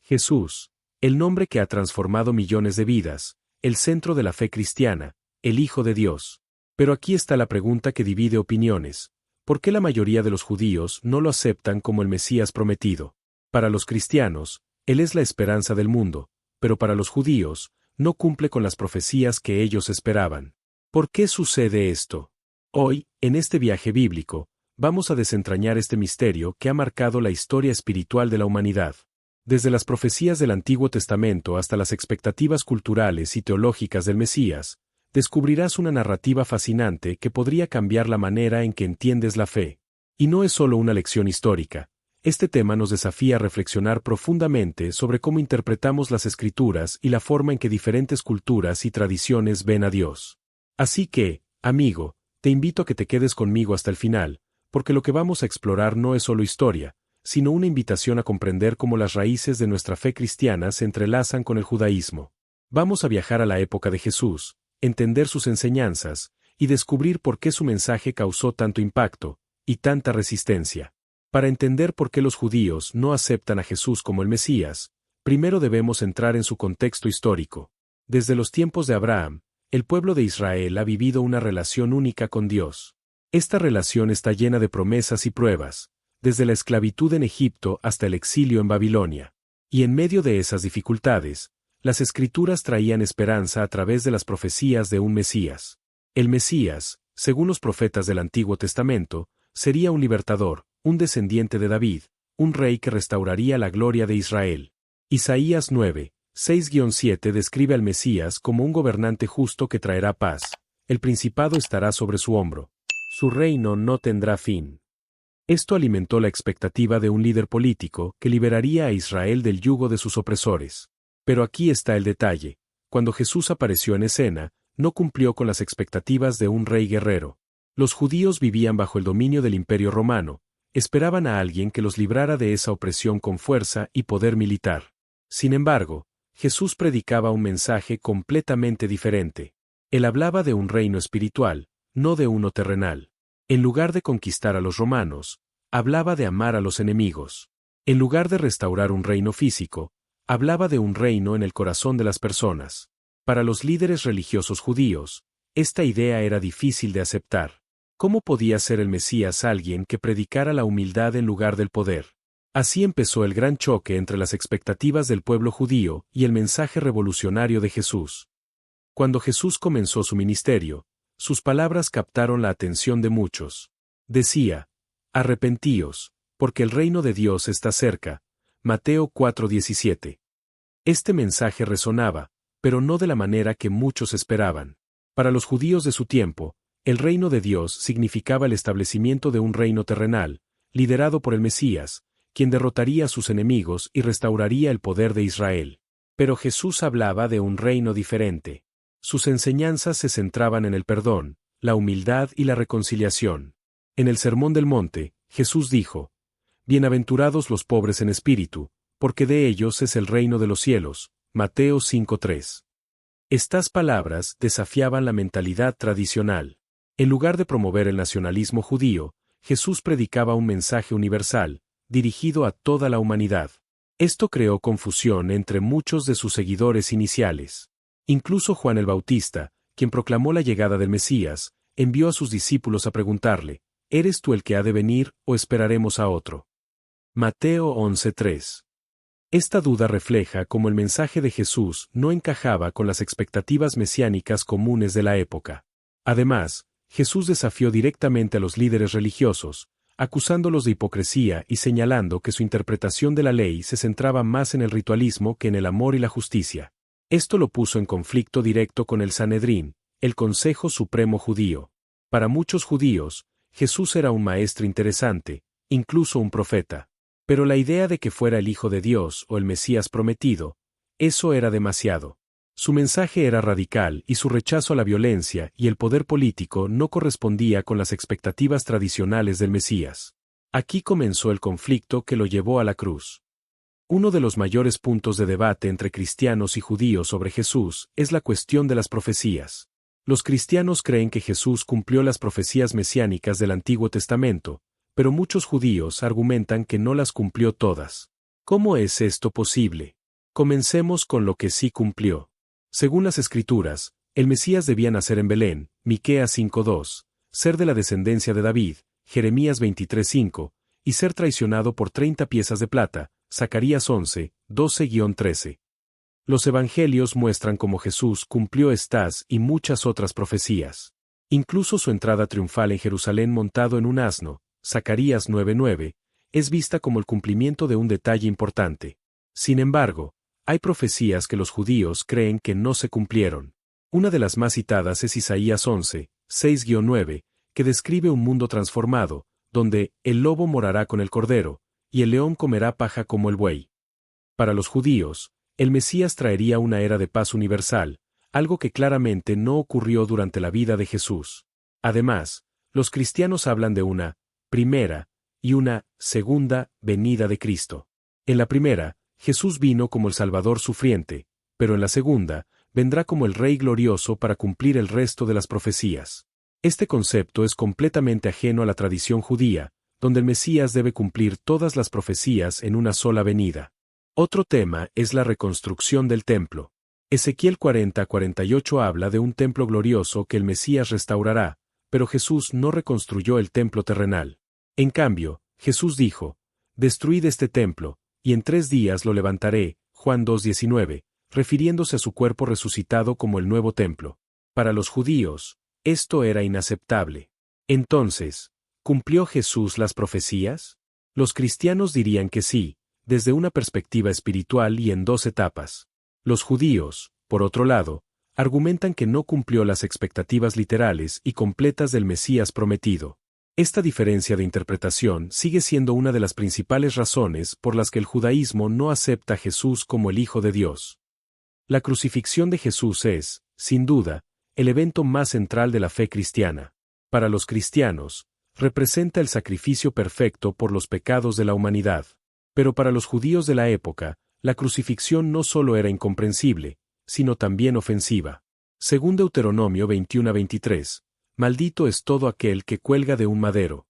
Jesús, el nombre que ha transformado millones de vidas, el centro de la fe cristiana, el Hijo de Dios. Pero aquí está la pregunta que divide opiniones. ¿Por qué la mayoría de los judíos no lo aceptan como el Mesías prometido? Para los cristianos, Él es la esperanza del mundo, pero para los judíos, no cumple con las profecías que ellos esperaban. ¿Por qué sucede esto? Hoy, en este viaje bíblico, vamos a desentrañar este misterio que ha marcado la historia espiritual de la humanidad. Desde las profecías del Antiguo Testamento hasta las expectativas culturales y teológicas del Mesías, descubrirás una narrativa fascinante que podría cambiar la manera en que entiendes la fe. Y no es solo una lección histórica. Este tema nos desafía a reflexionar profundamente sobre cómo interpretamos las Escrituras y la forma en que diferentes culturas y tradiciones ven a Dios. Así que, amigo, te invito a que te quedes conmigo hasta el final, porque lo que vamos a explorar no es solo historia, sino una invitación a comprender cómo las raíces de nuestra fe cristiana se entrelazan con el judaísmo. Vamos a viajar a la época de Jesús, entender sus enseñanzas, y descubrir por qué su mensaje causó tanto impacto y tanta resistencia. Para entender por qué los judíos no aceptan a Jesús como el Mesías, primero debemos entrar en su contexto histórico. Desde los tiempos de Abraham, el pueblo de Israel ha vivido una relación única con Dios. Esta relación está llena de promesas y pruebas, desde la esclavitud en Egipto hasta el exilio en Babilonia. Y en medio de esas dificultades, las Escrituras traían esperanza a través de las profecías de un Mesías. El Mesías, según los profetas del Antiguo Testamento, sería un libertador, un descendiente de David, un rey que restauraría la gloria de Israel. Isaías 9, 6-7 describe al Mesías como un gobernante justo que traerá paz. El principado estará sobre su hombro. Su reino no tendrá fin. Esto alimentó la expectativa de un líder político que liberaría a Israel del yugo de sus opresores. Pero aquí está el detalle. Cuando Jesús apareció en escena, no cumplió con las expectativas de un rey guerrero. Los judíos vivían bajo el dominio del Imperio Romano, esperaban a alguien que los librara de esa opresión con fuerza y poder militar. Sin embargo, Jesús predicaba un mensaje completamente diferente. Él hablaba de un reino espiritual, no de uno terrenal. En lugar de conquistar a los romanos, hablaba de amar a los enemigos. En lugar de restaurar un reino físico, hablaba de un reino en el corazón de las personas. Para los líderes religiosos judíos, esta idea era difícil de aceptar. ¿Cómo podía ser el Mesías alguien que predicara la humildad en lugar del poder? Así empezó el gran choque entre las expectativas del pueblo judío y el mensaje revolucionario de Jesús. Cuando Jesús comenzó su ministerio, sus palabras captaron la atención de muchos. Decía: arrepentíos, porque el reino de Dios está cerca. Mateo 4:17. Este mensaje resonaba, pero no de la manera que muchos esperaban. Para los judíos de su tiempo, el reino de Dios significaba el establecimiento de un reino terrenal, liderado por el Mesías, quien derrotaría a sus enemigos y restauraría el poder de Israel. Pero Jesús hablaba de un reino diferente. Sus enseñanzas se centraban en el perdón, la humildad y la reconciliación. En el Sermón del Monte, Jesús dijo: bienaventurados los pobres en espíritu, porque de ellos es el reino de los cielos. Mateo 5:3. Estas palabras desafiaban la mentalidad tradicional. En lugar de promover el nacionalismo judío, Jesús predicaba un mensaje universal, dirigido a toda la humanidad. Esto creó confusión entre muchos de sus seguidores iniciales. Incluso Juan el Bautista, quien proclamó la llegada del Mesías, envió a sus discípulos a preguntarle: ¿eres tú el que ha de venir, o esperaremos a otro? Mateo 11:3. Esta duda refleja cómo el mensaje de Jesús no encajaba con las expectativas mesiánicas comunes de la época. Además, Jesús desafió directamente a los líderes religiosos, acusándolos de hipocresía y señalando que su interpretación de la ley se centraba más en el ritualismo que en el amor y la justicia. Esto lo puso en conflicto directo con el Sanedrín, el Consejo Supremo Judío. Para muchos judíos, Jesús era un maestro interesante, incluso un profeta. Pero la idea de que fuera el Hijo de Dios o el Mesías prometido, eso era demasiado. Su mensaje era radical y su rechazo a la violencia y el poder político no correspondía con las expectativas tradicionales del Mesías. Aquí comenzó el conflicto que lo llevó a la cruz. Uno de los mayores puntos de debate entre cristianos y judíos sobre Jesús es la cuestión de las profecías. Los cristianos creen que Jesús cumplió las profecías mesiánicas del Antiguo Testamento, pero muchos judíos argumentan que no las cumplió todas. ¿Cómo es esto posible? Comencemos con lo que sí cumplió. Según las Escrituras, el Mesías debía nacer en Belén, Miqueas 5:2, ser de la descendencia de David, Jeremías 23:5, y ser traicionado por 30 piezas de plata, Zacarías 11, 12-13. Los evangelios muestran cómo Jesús cumplió estas y muchas otras profecías. Incluso su entrada triunfal en Jerusalén montado en un asno, Zacarías 9:9, es vista como el cumplimiento de un detalle importante. Sin embargo, hay profecías que los judíos creen que no se cumplieron. Una de las más citadas es Isaías 11, 6-9, que describe un mundo transformado, donde el lobo morará con el cordero, y el león comerá paja como el buey. Para los judíos, el Mesías traería una era de paz universal, algo que claramente no ocurrió durante la vida de Jesús. Además, los cristianos hablan de una primera y una segunda venida de Cristo. En la primera, Jesús vino como el Salvador sufriente, pero en la segunda, vendrá como el Rey glorioso para cumplir el resto de las profecías. Este concepto es completamente ajeno a la tradición judía, donde el Mesías debe cumplir todas las profecías en una sola venida. Otro tema es la reconstrucción del templo. Ezequiel 40-48 habla de un templo glorioso que el Mesías restaurará, pero Jesús no reconstruyó el templo terrenal. En cambio, Jesús dijo, «Destruid este templo, y en 3 días lo levantaré», Juan 2:19, refiriéndose a su cuerpo resucitado como el nuevo templo. Para los judíos, esto era inaceptable. Entonces, ¿cumplió Jesús las profecías? Los cristianos dirían que sí, desde una perspectiva espiritual y en 2 etapas. Los judíos, por otro lado, argumentan que no cumplió las expectativas literales y completas del Mesías prometido. Esta diferencia de interpretación sigue siendo una de las principales razones por las que el judaísmo no acepta a Jesús como el Hijo de Dios. La crucifixión de Jesús es, sin duda, el evento más central de la fe cristiana. Para los cristianos, representa el sacrificio perfecto por los pecados de la humanidad. Pero para los judíos de la época, la crucifixión no solo era incomprensible, sino también ofensiva. Según Deuteronomio 21-23, maldito es todo aquel que cuelga de un madero.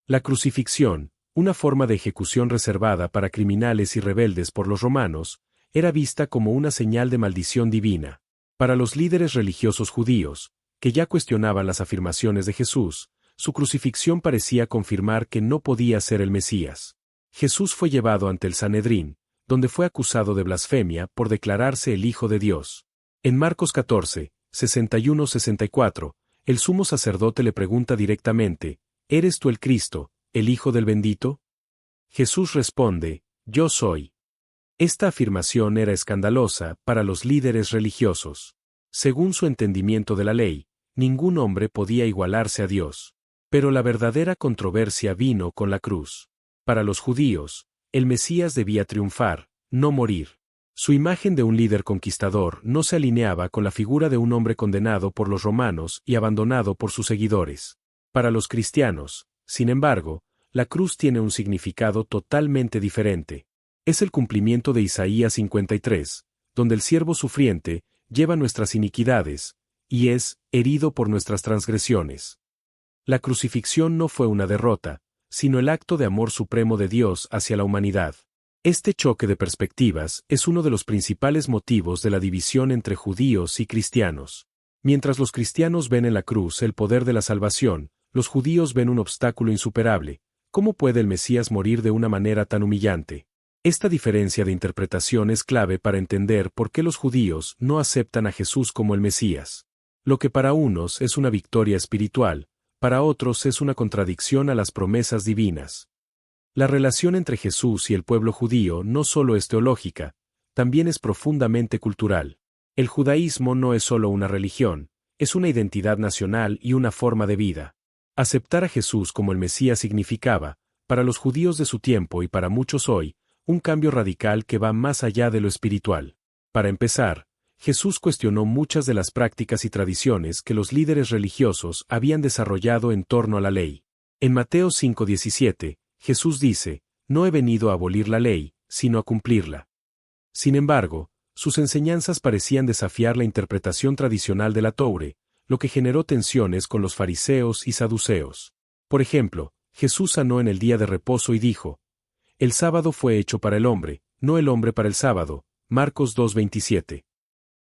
La crucifixión, una forma de ejecución reservada para criminales y rebeldes por los romanos, era vista como una señal de maldición divina. Para los líderes religiosos judíos, que ya cuestionaban las afirmaciones de Jesús, su crucifixión parecía confirmar que no podía ser el Mesías. Jesús fue llevado ante el Sanedrín, donde fue acusado de blasfemia por declararse el Hijo de Dios. En Marcos 14, 61-64, el sumo sacerdote le pregunta directamente, ¿eres tú el Cristo, el Hijo del Bendito? Jesús responde, yo soy. Esta afirmación era escandalosa para los líderes religiosos. Según su entendimiento de la ley, ningún hombre podía igualarse a Dios. Pero la verdadera controversia vino con la cruz. Para los judíos, el Mesías debía triunfar, no morir. Su imagen de un líder conquistador no se alineaba con la figura de un hombre condenado por los romanos y abandonado por sus seguidores. Para los cristianos, sin embargo, la cruz tiene un significado totalmente diferente. Es el cumplimiento de Isaías 53, donde el siervo sufriente lleva nuestras iniquidades, y es herido por nuestras transgresiones. La crucifixión no fue una derrota, sino el acto de amor supremo de Dios hacia la humanidad. Este choque de perspectivas es uno de los principales motivos de la división entre judíos y cristianos. Mientras los cristianos ven en la cruz el poder de la salvación, los judíos ven un obstáculo insuperable. ¿Cómo puede el Mesías morir de una manera tan humillante? Esta diferencia de interpretación es clave para entender por qué los judíos no aceptan a Jesús como el Mesías. Lo que para unos es una victoria espiritual, para otros es una contradicción a las promesas divinas. La relación entre Jesús y el pueblo judío no solo es teológica, también es profundamente cultural. El judaísmo no es solo una religión, es una identidad nacional y una forma de vida. Aceptar a Jesús como el Mesías significaba, para los judíos de su tiempo y para muchos hoy, un cambio radical que va más allá de lo espiritual. Para empezar, Jesús cuestionó muchas de las prácticas y tradiciones que los líderes religiosos habían desarrollado en torno a la ley. En Mateo 5:17, Jesús dice, «No he venido a abolir la ley, sino a cumplirla». Sin embargo, sus enseñanzas parecían desafiar la interpretación tradicional de la Torá, lo que generó tensiones con los fariseos y saduceos. Por ejemplo, Jesús sanó en el día de reposo y dijo, «El sábado fue hecho para el hombre, no el hombre para el sábado», Marcos 2:27.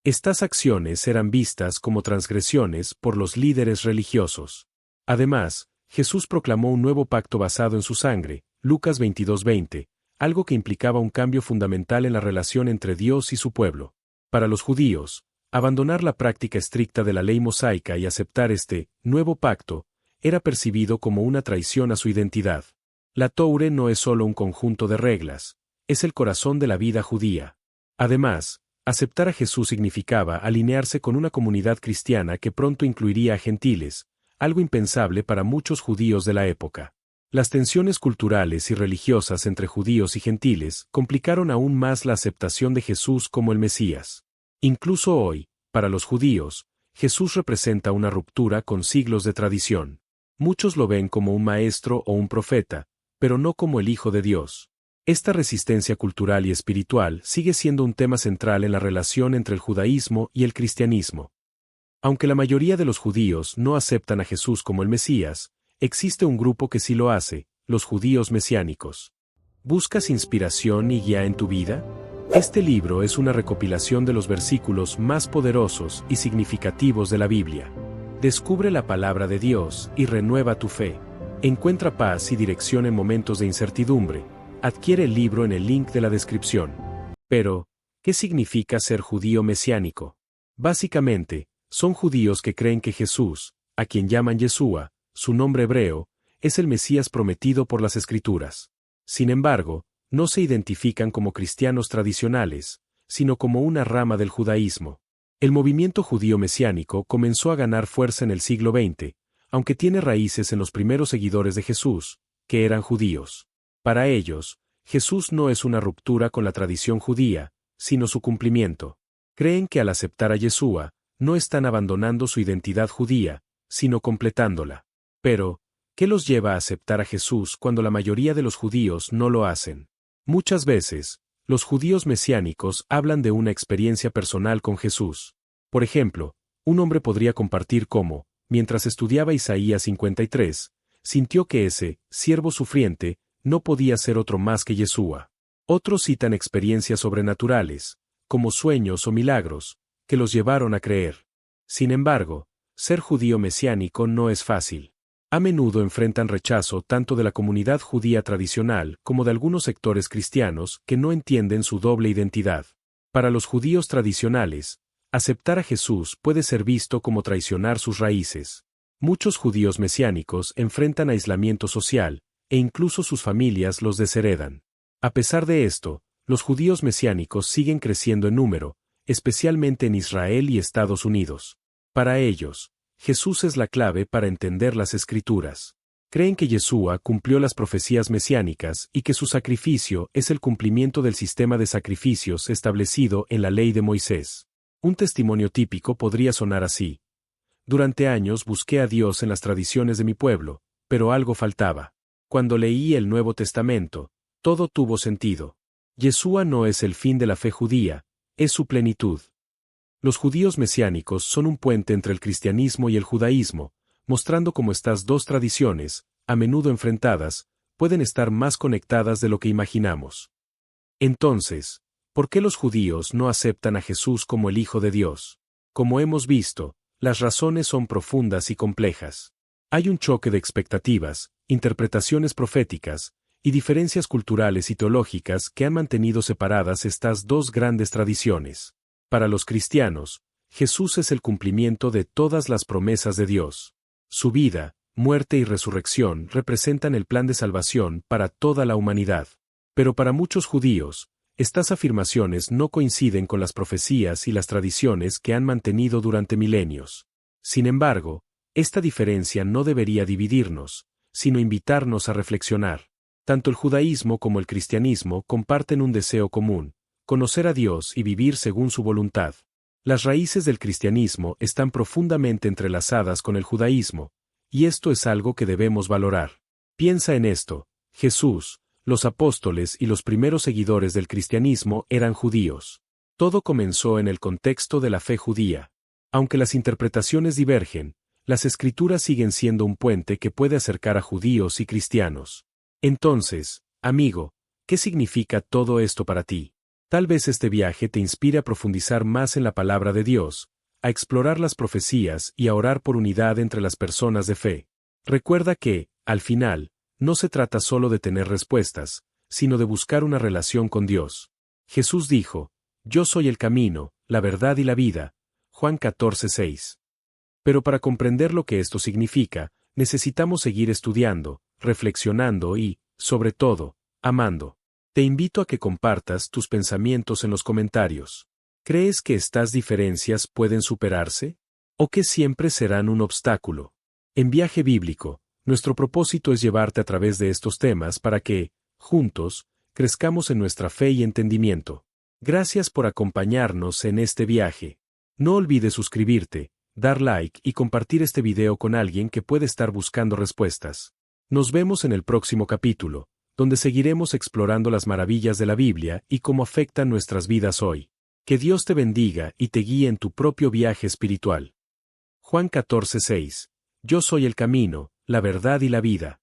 Estas acciones eran vistas como transgresiones por los líderes religiosos. Además, Jesús proclamó un nuevo pacto basado en su sangre, Lucas 22:20, algo que implicaba un cambio fundamental en la relación entre Dios y su pueblo. Para los judíos, abandonar la práctica estricta de la ley mosaica y aceptar este nuevo pacto era percibido como una traición a su identidad. La Toure no es solo un conjunto de reglas, es el corazón de la vida judía. Además, aceptar a Jesús significaba alinearse con una comunidad cristiana que pronto incluiría a gentiles, algo impensable para muchos judíos de la época. Las tensiones culturales y religiosas entre judíos y gentiles complicaron aún más la aceptación de Jesús como el Mesías. Incluso hoy, para los judíos, Jesús representa una ruptura con siglos de tradición. Muchos lo ven como un maestro o un profeta, pero no como el Hijo de Dios. Esta resistencia cultural y espiritual sigue siendo un tema central en la relación entre el judaísmo y el cristianismo. Aunque la mayoría de los judíos no aceptan a Jesús como el Mesías, existe un grupo que sí lo hace, los judíos mesiánicos. ¿Buscas inspiración y guía en tu vida? Este libro es una recopilación de los versículos más poderosos y significativos de la Biblia. Descubre la palabra de Dios y renueva tu fe. Encuentra paz y dirección en momentos de incertidumbre. Adquiere el libro en el link de la descripción. Pero, ¿qué significa ser judío mesiánico? Básicamente, son judíos que creen que Jesús, a quien llaman Yeshua, su nombre hebreo, es el Mesías prometido por las Escrituras. Sin embargo, no se identifican como cristianos tradicionales, sino como una rama del judaísmo. El movimiento judío mesiánico comenzó a ganar fuerza en el siglo XX, aunque tiene raíces en los primeros seguidores de Jesús, que eran judíos. Para ellos, Jesús no es una ruptura con la tradición judía, sino su cumplimiento. Creen que al aceptar a Yeshua, no están abandonando su identidad judía, sino completándola. Pero, ¿qué los lleva a aceptar a Jesús cuando la mayoría de los judíos no lo hacen? Muchas veces, los judíos mesiánicos hablan de una experiencia personal con Jesús. Por ejemplo, un hombre podría compartir cómo, mientras estudiaba Isaías 53, sintió que ese siervo sufriente no podía ser otro más que Yeshua. Otros citan experiencias sobrenaturales, como sueños o milagros, que los llevaron a creer. Sin embargo, ser judío mesiánico no es fácil. A menudo enfrentan rechazo tanto de la comunidad judía tradicional como de algunos sectores cristianos que no entienden su doble identidad. Para los judíos tradicionales, aceptar a Jesús puede ser visto como traicionar sus raíces. Muchos judíos mesiánicos enfrentan aislamiento social, e incluso sus familias los desheredan. A pesar de esto, los judíos mesiánicos siguen creciendo en número, especialmente en Israel y Estados Unidos. Para ellos, Jesús es la clave para entender las Escrituras. Creen que Yeshua cumplió las profecías mesiánicas y que su sacrificio es el cumplimiento del sistema de sacrificios establecido en la ley de Moisés. Un testimonio típico podría sonar así. Durante años busqué a Dios en las tradiciones de mi pueblo, pero algo faltaba. Cuando leí el Nuevo Testamento, todo tuvo sentido. Yeshua no es el fin de la fe judía, es su plenitud. Los judíos mesiánicos son un puente entre el cristianismo y el judaísmo, mostrando cómo estas dos tradiciones, a menudo enfrentadas, pueden estar más conectadas de lo que imaginamos. Entonces, ¿por qué los judíos no aceptan a Jesús como el Hijo de Dios? Como hemos visto, las razones son profundas y complejas. Hay un choque de expectativas, interpretaciones proféticas, y diferencias culturales y teológicas que han mantenido separadas estas dos grandes tradiciones. Para los cristianos, Jesús es el cumplimiento de todas las promesas de Dios. Su vida, muerte y resurrección representan el plan de salvación para toda la humanidad. Pero para muchos judíos, estas afirmaciones no coinciden con las profecías y las tradiciones que han mantenido durante milenios. Sin embargo, esta diferencia no debería dividirnos, sino invitarnos a reflexionar. Tanto el judaísmo como el cristianismo comparten un deseo común: conocer a Dios y vivir según su voluntad. Las raíces del cristianismo están profundamente entrelazadas con el judaísmo, y esto es algo que debemos valorar. Piensa en esto: Jesús, los apóstoles y los primeros seguidores del cristianismo eran judíos. Todo comenzó en el contexto de la fe judía. Aunque las interpretaciones divergen, las Escrituras siguen siendo un puente que puede acercar a judíos y cristianos. Entonces, amigo, ¿qué significa todo esto para ti? Tal vez este viaje te inspire a profundizar más en la palabra de Dios, a explorar las profecías y a orar por unidad entre las personas de fe. Recuerda que, al final, no se trata solo de tener respuestas, sino de buscar una relación con Dios. Jesús dijo, «Yo soy el camino, la verdad y la vida». Juan 14:6. Pero para comprender lo que esto significa, necesitamos seguir estudiando, reflexionando y, sobre todo, amando. Te invito a que compartas tus pensamientos en los comentarios. ¿Crees que estas diferencias pueden superarse? ¿O que siempre serán un obstáculo? En Viaje Bíblico, nuestro propósito es llevarte a través de estos temas para que, juntos, crezcamos en nuestra fe y entendimiento. Gracias por acompañarnos en este viaje. No olvides suscribirte, dar like y compartir este video con alguien que puede estar buscando respuestas. Nos vemos en el próximo capítulo, donde seguiremos explorando las maravillas de la Biblia y cómo afectan nuestras vidas hoy. Que Dios te bendiga y te guíe en tu propio viaje espiritual. Juan 14:6. Yo soy el camino, la verdad y la vida.